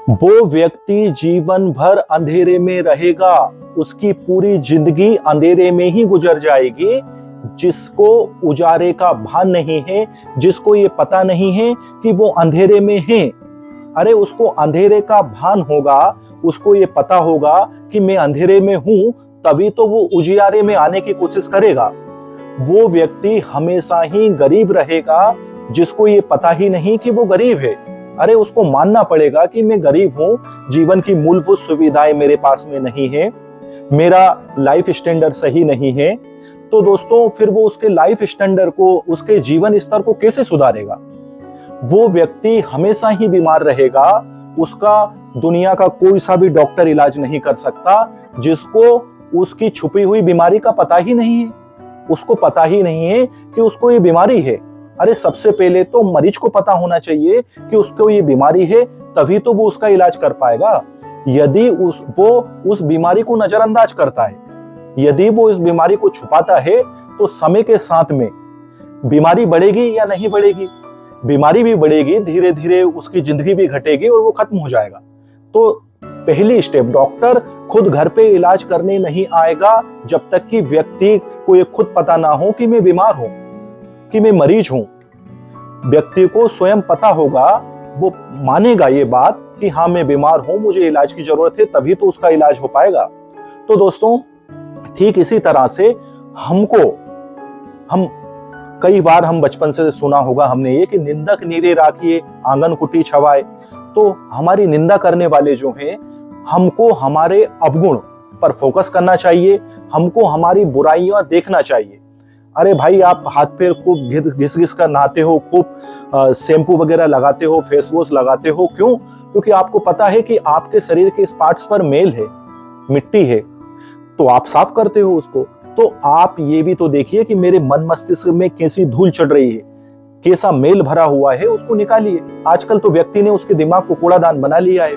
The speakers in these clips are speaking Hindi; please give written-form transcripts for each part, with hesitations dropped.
वो व्यक्ति जीवन भर अंधेरे में रहेगा, उसकी पूरी जिंदगी अंधेरे में ही गुजर जाएगी, जिसको उजारे का भान नहीं है, जिसको ये पता नहीं है कि वो अंधेरे में है। अरे उसको अंधेरे का भान होगा, उसको ये पता होगा कि मैं अंधेरे में हूं, तभी तो वो उजियारे में आने की कोशिश करेगा। वो व्यक्ति हमेशा ही गरीब रहेगा, जिसको ये पता ही नहीं कि वो गरीब है। अरे उसको मानना पड़ेगा कि मैं गरीब हूं, जीवन की मूलभूत सुविधाएं मेरे पास में नहीं है, मेरा लाइफ स्टैंडर्ड सही नहीं है। तो दोस्तों फिर वो उसके लाइफ स्टैंडर्ड को, उसके जीवन स्तर को कैसे सुधारेगा? वो व्यक्ति हमेशा ही बीमार रहेगा, उसका दुनिया का कोई सा भी डॉक्टर इलाज नहीं कर सकता, जिसको उसकी छुपी हुई बीमारी का पता ही नहीं है। उसको पता ही नहीं है कि उसको ये बीमारी है। अरे सबसे पहले तो मरीज को पता होना चाहिए कि उसको ये बीमारी है, तभी तो वो उसका इलाज कर पाएगा। यदि वो उस बीमारी को नजरअंदाज करता है, यदि वो इस बीमारी को छुपाता है, तो समय के साथ में बीमारी बढ़ेगी या नहीं बढ़ेगी? बीमारी भी बढ़ेगी, धीरे धीरे उसकी जिंदगी भी घटेगी और वो खत्म हो जाएगा। तो पहली स्टेप, डॉक्टर खुद घर पे इलाज करने नहीं आएगा जब तक कि व्यक्ति को ये खुद पता ना हो कि मैं बीमार हूं, कि मैं मरीज हूं। व्यक्ति को स्वयं पता होगा, वो मानेगा ये बात कि हाँ मैं बीमार हूं, मुझे इलाज की जरूरत है, तभी तो उसका इलाज हो पाएगा। तो दोस्तों ठीक इसी तरह से हम कई बार हम बचपन से सुना होगा हमने ये कि निंदक नीरे राखिए आंगन कुटी छवाए। तो हमारी निंदा करने वाले जो हैं, हमको हमारे अवगुण पर फोकस करना चाहिए, हमको हमारी बुराइयां देखना चाहिए। अरे भाई आप हाथ पैर खूब घिस घिस कर नहाते हो, खूब शैम्पू वगैरह लगाते हो, फेस वॉश लगाते हो, क्यों? क्योंकि आपको पता है कि आपके शरीर के इस पार्ट्स पर मेल है, मिट्टी है, तो आप साफ करते हो उसको। तो आप ये भी तो देखिए कि मेरे मन मस्तिष्क में कैसी धूल चढ़ रही है, कैसा मेल भरा हुआ है, उसको निकालिए। आजकल तो व्यक्ति ने उसके दिमाग को कूड़ादान बना लिया है।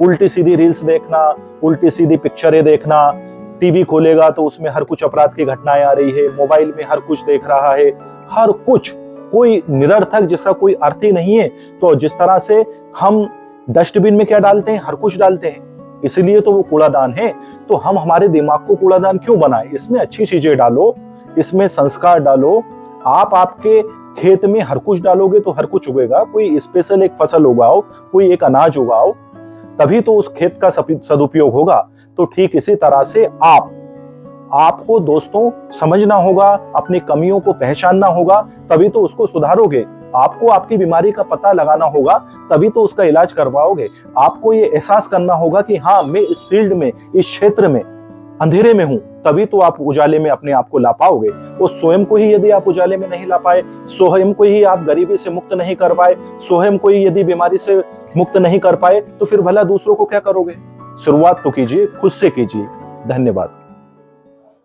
उल्टी सीधी रील्स देखना, उल्टी सीधी पिक्चरें देखना, टीवी खोलेगा तो उसमें हर कुछ अपराध की घटनाएं आ रही है, मोबाइल में हर कुछ देख रहा है, हर कुछ कोई निरर्थक जिसका कोई अर्थ ही नहीं है। तो जिस तरह से हम डस्टबिन में क्या डालते हैं, हर कुछ डालते हैं, इसलिए तो वो कूड़ादान है। तो हम हमारे दिमाग को कूड़ादान क्यों बनाए? इसमें अच्छी चीजें डालो, इसमें संस्कार डालो। आप आपके खेत में हर कुछ डालोगे तो हर कुछ उगेगा। कोई स्पेशल एक फसल उगाओ, कोई एक अनाज उगाओ, तभी तो उस खेत का सदुपयोग होगा। तो ठीक इसी तरह से आपको दोस्तों समझना होगा, अपनी कमियों को पहचानना होगा, तभी तो उसको सुधारोगे। आपको आपकी बीमारी का पता लगाना होगा, तभी तो उसका इलाज करवाओगे। आपको ये एहसास करना होगा कि हाँ मैं इस फील्ड में, इस क्षेत्र में अंधेरे में हूं, तभी तो आप उजाले में अपने आप को ला पाओगे। और स्वयं को ही यदि आप उजाले में नहीं ला पाए, स्वयं को ही आप गरीबी से मुक्त नहीं कर पाए, स्वयं को ही यदि बीमारी से मुक्त नहीं कर पाए, तो फिर भला दूसरों को क्या करोगे? शुरुआत तो कीजिए, खुद से कीजिए। धन्यवाद।